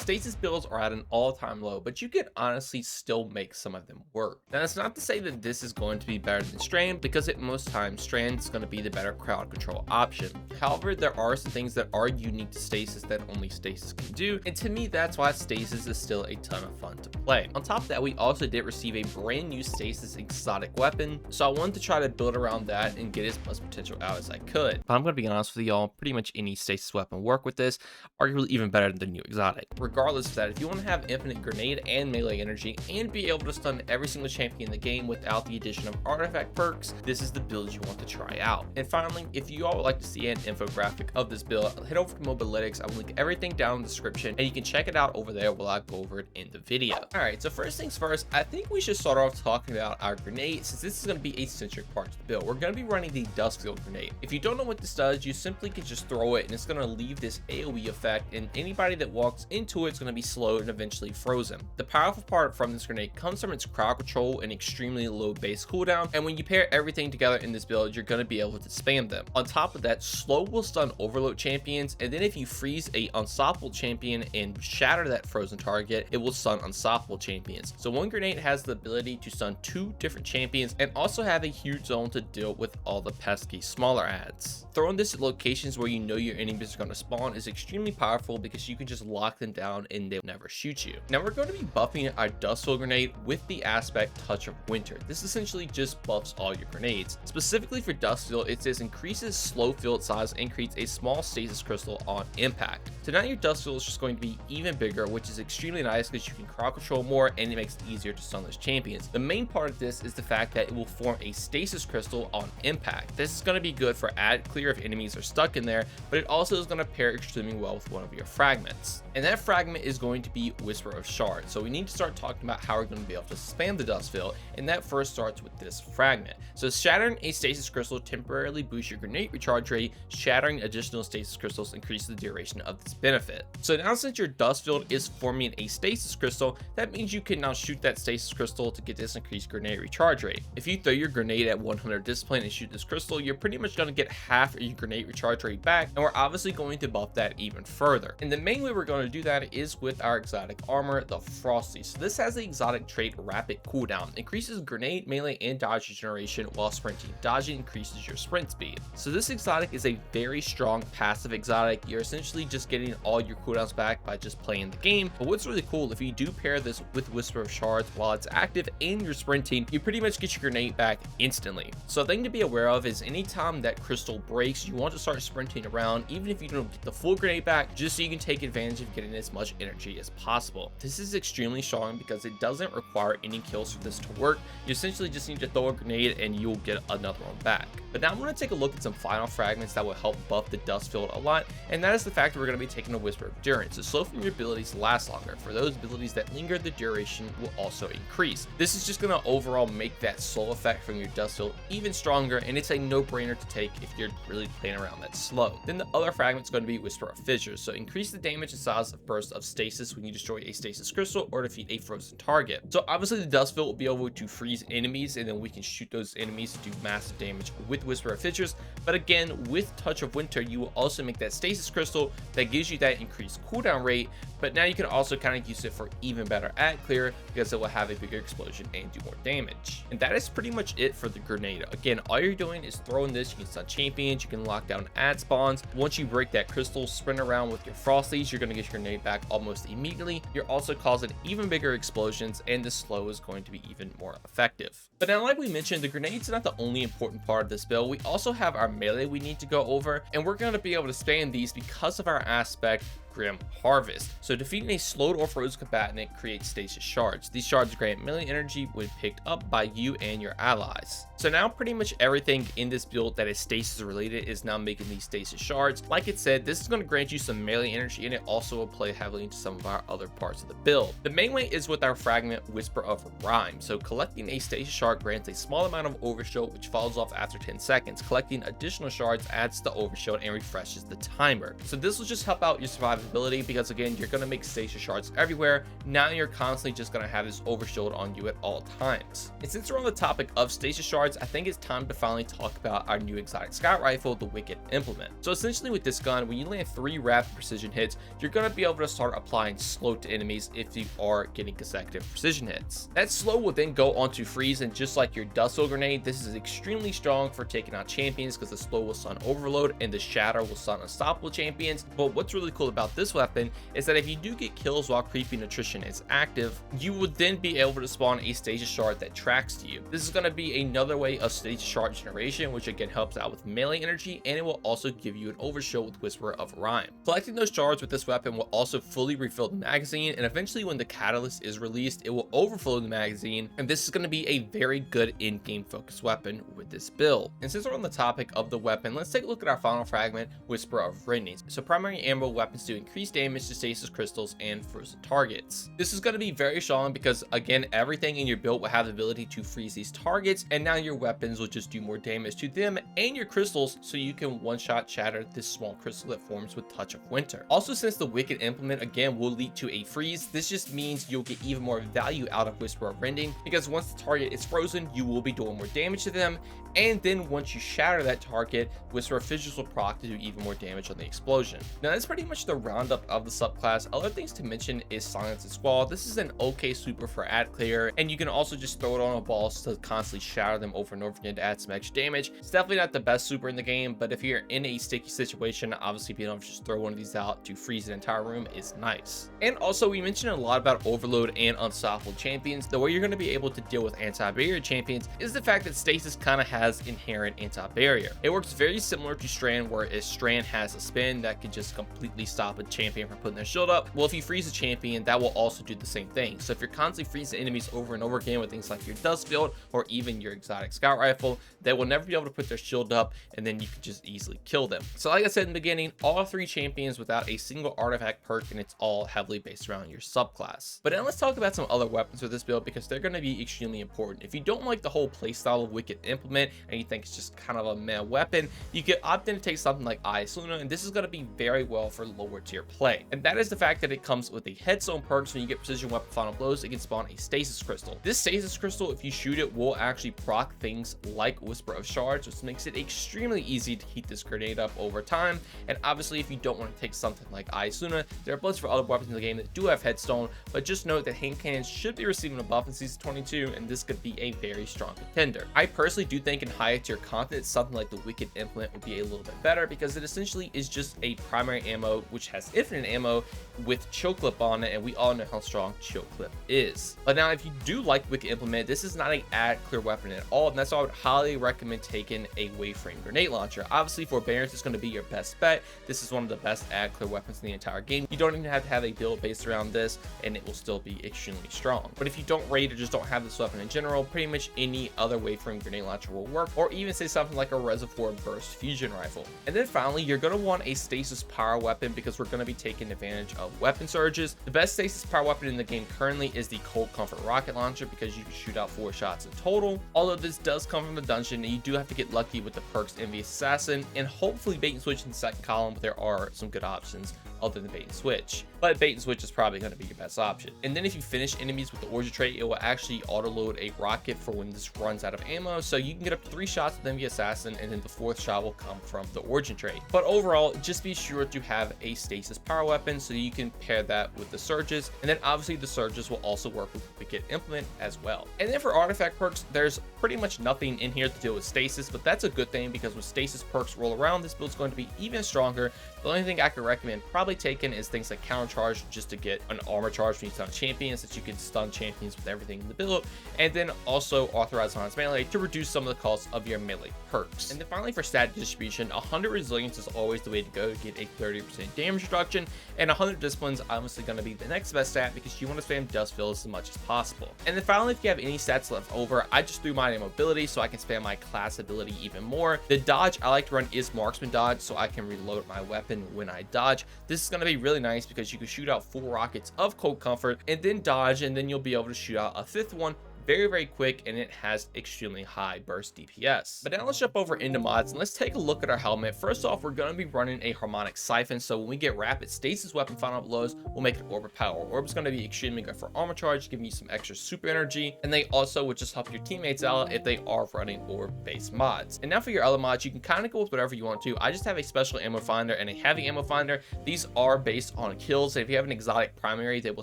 stasis builds are at an all-time low, but you can honestly still make some of them work. Now that's not to say that this is going to be better than Strand, because at most times Strand is going to be the better crowd control option. However, there are some things that are unique to stasis that only stasis can do, and to me that's why stasis is still a ton of fun to play. On top of that, we also did receive a brand new stasis exotic weapon, so I wanted to try to build around that and get as much potential out as I could. But I'm going to be honest with y'all, pretty much any stasis weapon work with this, arguably even better than the new exotic. Regardless of that, if you want to have infinite grenade and melee energy and be able to stun every single champion in the game without the addition of artifact perks, this is the build you want to try out. And finally, if you all would like to see an infographic of this build, head over to Mobalytics. I will link everything down in the description and you can check it out over there while I go over it in the video. All right, so first things first, I think we should start off talking about our grenade, since this is going to be a centric part of the build. We're going to be running the Duskfield grenade. If you don't know what this does, you simply can just throw it and it's going to leave this AoE effect, and anybody that walks into it is going to be slowed and eventually frozen. The powerful part from this grenade comes from its crowd control and extremely low base cooldown, and when you pair everything together in this build, you're going to be able to spam them. On top of that, slow will stun overload champions, and then if you freeze a unstoppable champion and shatter that frozen target, it will stun unstoppable champions. So one grenade has the ability to stun 2 different champions and also have a huge zone to deal with all the pesky smaller adds. Throwing this at locations where you know your enemies are going to spawn is extremely powerful because you can just lock them down and they'll never shoot you. Now we're going to be buffing our Duskfield grenade with the aspect Touch of Winter. This essentially just buffs all your grenades. Specifically for Duskfield, it says increases slow field size and creates a small stasis crystal on impact. So now your Duskfield is just going to be even bigger, which is extremely nice because you can crowd control more and it makes it easier to stun those champions. The main part of this is the fact that it will form a stasis crystal on impact. This is going to be good for ad clear if enemies are stuck in there, but it also is going to pair extremely well with one of your fragments. And that fragment is going to be Whisper of Shards. So we need to start talking about how we're going to be able to spam the Duskfield, and that first starts with this fragment. So shattering a stasis crystal temporarily boosts your grenade recharge rate. Shattering additional stasis crystals increases the duration of this benefit. So now since your Duskfield is forming a stasis crystal, that means you can now shoot that stasis crystal to get this increased grenade recharge rate. If you throw your grenade at 100 discipline and shoot this crystal, you're pretty much going to get half of your grenade recharge rate back, and we're obviously going to buff that even further. And the main way we're going to do that is with our exotic armor, the Frosty. So this has the exotic trait Rapid Cooldown, increases grenade, melee, and dodge regeneration while sprinting. Dodging increases your sprint speed. So this exotic is a very strong passive exotic. You're essentially just getting all your cooldowns back by just playing the game. But what's really cool, if you do pair this with Whisper of Shards while it's active and you're sprinting, you pretty much get your grenade back instantly. So a thing to be aware of is anytime that crystal breaks, you want to start sprinting around, even if you don't get the full grenade back, just so you can take advantage of getting as much energy as possible. This is extremely strong because it doesn't require any kills for this to work. You essentially just need to throw a grenade and you'll get another one back. But now I'm going to take a look at some final fragments that will help buff the Duskfield a lot, and that is the fact that we're going to be taking a Whisper of Endurance. So slow from your abilities last longer. For those abilities that linger, the duration will also increase. This is just going to overall make that slow effect from your Duskfield even stronger, and it's a no-brainer to take if you're really playing around that slow. Then the other fragment is going to be Whisper of Fissures. So increase the damage and size of burst of stasis when you destroy a stasis crystal or defeat a frozen target. So obviously the Duskfield will be able to freeze enemies, and then we can shoot those enemies to do massive damage with Whisper of Fissures. But again, with Touch of Winter, you will also make that stasis crystal that gives you that increased cooldown rate, but now you can also kind of use it for even better ad clear because it will have a bigger explosion and do more damage. And that is pretty much it for the grenade. Again, all you're doing is throwing this. You can stun champions, you can lock down ad spawns. Once you break that crystal, sprint around with your Frosties, you're going to get your grenade back almost immediately. You're also causing even bigger explosions, and the slow is going to be even more effective. But now, like we mentioned, the grenade's not the only important part of this build. We also have our melee we need to go over, and we're going to be able to spam these because of our aspect Grim Harvest. So defeating a slowed or frozen combatant creates stasis shards. These shards grant melee energy when picked up by you and your allies. So now pretty much everything in this build that is stasis related is now making these stasis shards. Like it said, this is going to grant you some melee energy, and it also will play heavily into some of our other parts of the build. The main way is with our fragment Whisper of Rhyme. So collecting a stasis shard grants a small amount of overshield, which falls off after 10 seconds. Collecting additional shards adds to overshield and refreshes the timer. So this will just help out your survivability ability, because again, you're going to make stasis shards everywhere. Now you're constantly just going to have this overshield on you at all times. And since we're on the topic of stasis shards, I think it's time to finally talk about our new exotic scout rifle, the Wicked Implement. So essentially with this gun, when you land 3 rapid precision hits, you're going to be able to start applying slow to enemies if you are getting consecutive precision hits. That slow will then go onto freeze, and just like your dust Soul Grenade, this is extremely strong for taking out champions because the slow will stun overload and the shatter will stun unstoppable champions. But what's really cool about this weapon is that if you do get kills while creeping attrition is active, you would then be able to spawn a stasis shard that tracks to you. This is going to be another way of stasis shard generation, which again helps out with melee energy, and it will also give you an overshield with Whisper of Rhyme. Collecting those shards with this weapon will also fully refill the magazine, and eventually when the catalyst is released, it will overflow the magazine, and this is going to be a very good in-game focused weapon with this build. And since we're on the topic of the weapon, let's take a look at our final fragment, Whisper of Rending. So primary ammo weapons do increase damage to stasis crystals and frozen targets. This is going to be very strong because again, everything in your build will have the ability to freeze these targets, and now your weapons will just do more damage to them and your crystals, so you can one-shot shatter this small crystal that forms with Touch of Winter. Also, since the Wicked Implement again will lead to a freeze, this just means you'll get even more value out of Whisper of Rending, because once the target is frozen, you will be doing more damage to them, and then once you shatter that target, Whisper of Fissures will proc to do even more damage on the explosion. Now that's pretty much the roundup of the subclass. Other things to mention is Silence and Squall. This is an okay super for ad clear, and you can also just throw it on a ball to constantly shatter them over and over again to add some extra damage. It's definitely not the best super in the game, but if you're in a sticky situation, obviously being able to just throw one of these out to freeze an entire room is nice. And also, we mentioned a lot about overload and unstoppable champions. The way you're going to be able to deal with anti-barrier champions is the fact that stasis kind of has inherent anti-barrier. It works very similar to Strand, where a Strand has a spin that can just completely stop a champion from putting their shield up. Well, if you freeze a champion, that will also do the same thing. So if you're constantly freezing enemies over and over again with things like your dust field or even your exotic scout rifle, they will never be able to put their shield up, and then you can just easily kill them. So like I said in the beginning, all 3 champions without a single artifact perk, and it's all heavily based around your subclass. But now let's talk about some other weapons with this build, because they're going to be extremely important. If you don't like the whole playstyle of Wicked Implement and you think it's just kind of a meh weapon, you could opt in to take something like Ice Luna, and this is going to be very well for lower tier play. And that is the fact that it comes with a headstone perk, so when you get precision weapon final blows, it can spawn a stasis crystal. This stasis crystal, if you shoot it, will actually proc things like Whisper of Shards, which makes it extremely easy to keep this grenade up over time. And obviously, if you don't want to take something like Ice Luna, there are builds for other weapons in the game that do have headstone, but just note that hand cannons should be receiving a buff in season 22, and this could be a very strong contender. I personally do think in higher tier content, something like the Wicked Implement would be a little bit better, because it essentially is just a primary ammo which has infinite ammo with Chill Clip on it, and we all know how strong Chill Clip is. But now, if you do like Wicked Implement, this is not an ad clear weapon at all, and that's why I would highly recommend taking a Waveframe Grenade Launcher. Obviously, Forbearance is going to be your best bet. This is one of the best ad clear weapons in the entire game. You don't even have to have a build based around this, and it will still be extremely strong. But if you don't rate or just don't have this weapon in general, pretty much any other Waveframe Grenade Launcher will work, or even say something like a Reservoir Burst Fusion Rifle. And then finally, you're going to want a stasis power weapon, because we're going to be taking advantage of weapon surges. The best stasis power weapon in the game currently is the Cold Comfort Rocket Launcher, because you can shoot out 4 shots in total. Although this does come from the dungeon, and you do have to get lucky with the perks Envious Assassin and hopefully bait and switch in the second column, but there are some good options other than bait and switch. But bait and switch is probably going to be your best option. And then if you finish enemies with the origin trait, it will actually auto load a rocket for when this runs out of ammo, so you can get up to 3 shots with Envious Assassin, and then the 4th shot will come from the origin trait. But overall, just be sure to have a stasis power weapon so you can pair that with the surges, and then obviously the surges will also work with Wicked Implement as well. And then for artifact perks, there's pretty much nothing in here to deal with stasis, but that's a good thing, because when stasis perks roll around, this build's going to be even stronger. The only thing I could recommend probably taking is things like counter charge, just to get an armor charge when you stun champions, that you can stun champions with everything in the build, and then also authorize on melee to reduce some of the costs of your melee perks. And then finally, for stat distribution, 100 resilience is always the way to go to get a 30% damage reduction, and 100 discipline is obviously going to be the next best stat, because you want to spam dust fill as much as possible. And then finally, if you have any stats left over, I just threw mine in mobility so I can spam my class ability even more. The dodge I like to run is marksman dodge, so I can reload my weapon when I dodge. This is going to be really nice because you can shoot out 4 rockets of Cold Comfort and then dodge, and then you'll be able to shoot out a 5th one very quick, and it has extremely high burst DPS. But now let's jump over into mods and let's take a look at our helmet. First off, we're going to be running a harmonic siphon, so when we get rapid stasis weapon final blows, we'll make an orb power. Orb's going to be extremely good for armor charge, giving you some extra super energy, and they also would just help your teammates out if they are running orb based mods. And now for your other mods, you can kind of go with whatever you want to. I just have a special ammo finder and a heavy ammo finder. These are based on kills, and if you have an exotic primary, they will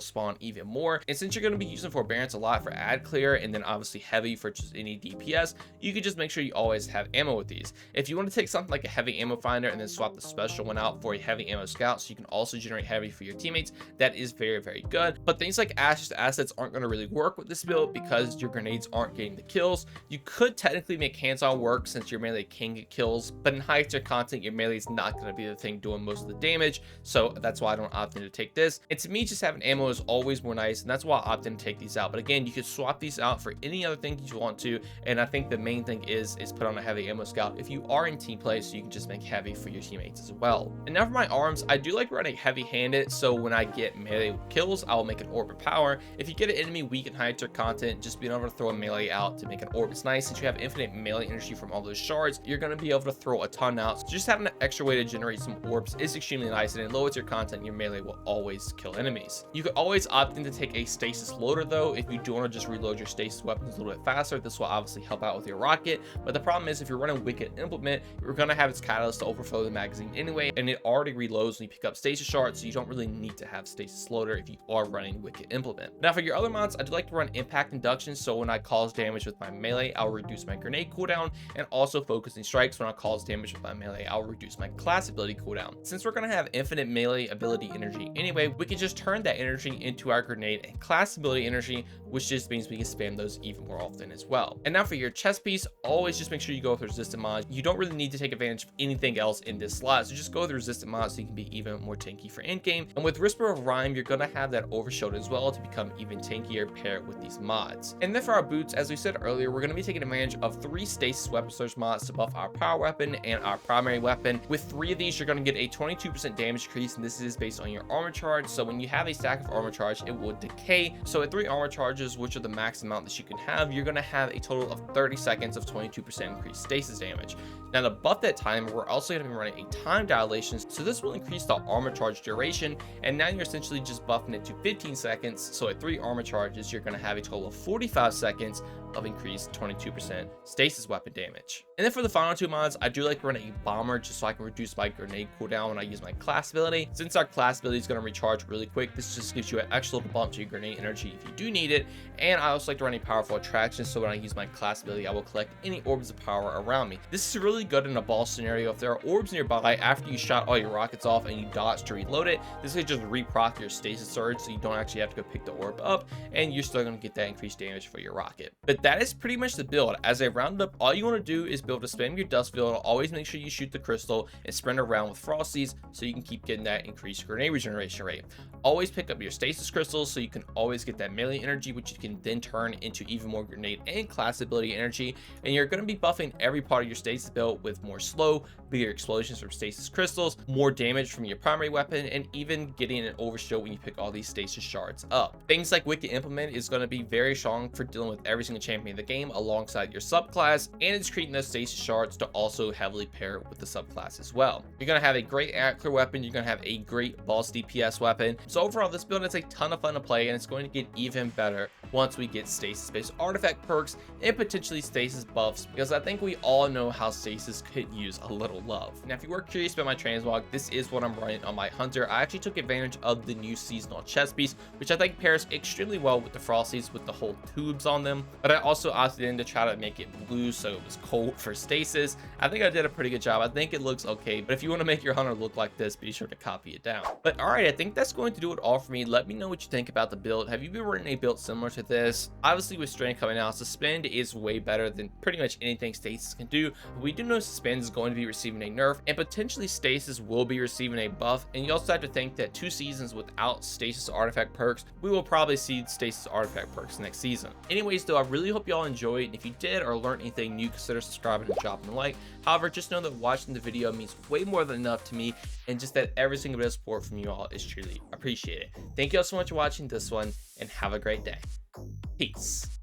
spawn even more. And since you're going to be using forbearance a lot for ad clear, and then obviously heavy for just any DPS, you can just make sure you always have ammo with these. If you want to take something like a heavy ammo finder and then swap the special one out for a heavy ammo scout, so you can also generate heavy for your teammates, that is very good. But things like Ash's assets aren't going to really work with this build because your grenades aren't getting the kills. You could technically make hands-on work since your melee can get kills, but in high tier content, your melee is not going to be the thing doing most of the damage, so that's why I don't opt in to take this. And to me, just having ammo is always more nice, and that's why I opt in to take these out. But again, you could swap these out for any other thing you want to, and I think the main thing is put on a heavy ammo scout if you are in team play, so you can just make heavy for your teammates as well. And now for my arms, I do like running heavy-handed, so when I get melee kills, I'll make an orb of power. If you get an enemy weak in high tier content, just being able to throw a melee out to make an orb is nice. Since you have infinite melee energy from all those shards, you're going to be able to throw a ton out. So just having an extra way to generate some orbs is extremely nice, and in low tier content, your melee will always kill enemies. You could always opt in to take a stasis loader though, if you do want to just reload your stasis weapons a little bit faster. This will obviously help out with your rocket, but the problem is if you're running Wicked Implement, you're going to have its catalyst to overflow the magazine anyway, and it already reloads when you pick up stasis shards, so you don't really need to have stasis loader if you are running Wicked Implement. Now for your other mods, I do like to run impact induction, so when I cause damage with my melee, I'll reduce my grenade cooldown, and also focusing strikes. When I cause damage with my melee, I'll reduce my class ability cooldown. Since we're going to have infinite melee ability energy anyway, we can just turn that energy into our grenade and class ability energy, which just means we can spam those even more often as well. And now for your chest piece, always just make sure you go with resistant mods. You don't really need to take advantage of anything else in this slot, so just go with resistant mods so you can be even more tanky for end game. And with Whisper of Rhyme, you're going to have that overshield as well to become even tankier paired with these mods. And then for our boots, as we said earlier, we're going to be taking advantage of 3 stasis weapon surge mods to buff our power weapon and our primary weapon. With 3 of these, you're going to get a 22% damage increase, and this is based on your armor charge. So when you have a stack of armor charge, it will decay. So at 3 armor charges, which are the max amount that you can have, you're going to have a total of 30 seconds of 22% increased stasis damage. Now to buff that time, we're also going to be running a time dilation, so this will increase the armor charge duration, and now you're essentially just buffing it to 15 seconds. So at 3 armor charges, you're going to have a total of 45 seconds of increased 22% stasis weapon damage. And then for the final 2 mods, I do like running a bomber just so I can reduce my grenade cooldown when I use my class ability. Since our class ability is going to recharge really quick, this just gives you an extra little bump to your grenade energy if you do need it. And I also like to run a powerful attraction, so when I use my class ability, I will collect any orbs of power around me. This is really good in a ball scenario. If there are orbs nearby after you shot all your rockets off and you dodge to reload it, this will just reproc your stasis surge, so you don't actually have to go pick the orb up, and you're still going to get that increased damage for your rocket. But that is pretty much the build. As a roundup, all you want to do is be able to spam your dust field. Always make sure you shoot the crystal and sprint around with frosties so you can keep getting that increased grenade regeneration rate. Always pick up your stasis crystals so you can always get that melee energy, which you can then turn into even more grenade and class ability energy. And you're going to be buffing every part of your stasis build with more slow, bigger explosions from stasis crystals, more damage from your primary weapon, and even getting an overshield when you pick all these stasis shards up. Things like Wicked Implement is going to be very strong for dealing with every single champion in the game alongside your subclass, and it's treating those stasis shards to also heavily pair with the subclass as well. You're going to have a great clear weapon, you're going to have a great boss DPS weapon. So overall, this build is a ton of fun to play, and it's going to get even better once we get stasis based artifact perks and potentially stasis buffs, because I think we all know how stasis could use a little love. Now if you were curious about my transmog, this is what I'm running on my hunter. I actually took advantage of the new seasonal chest piece, which I think pairs extremely well with the frosties with the whole tubes on them, but I also opted in to try to make it blue so it was cold for stasis. I think I did a pretty good job. I think it looks okay, but if you want to make your hunter look like this, be sure to copy it down. But all right, I think that's going to do it all for me. Let me know what you think about the build. Have you been running a build similar to this? Obviously with Strain coming out, Suspend is way better than pretty much anything Stasis can do, but we do know Suspend is going to be receiving a nerf, and potentially Stasis will be receiving a buff. And you also have to think that 2 seasons without Stasis artifact perks, we will probably see Stasis artifact perks next season. Anyways though, I really hope y'all enjoyed, and if you did or learned anything new, consider subscribing and dropping a like. However, just know that watching the video means way more than enough to me, and just that every single bit of support from you all is truly appreciated. Thank you all so much for watching this one, and have a great day. Peace.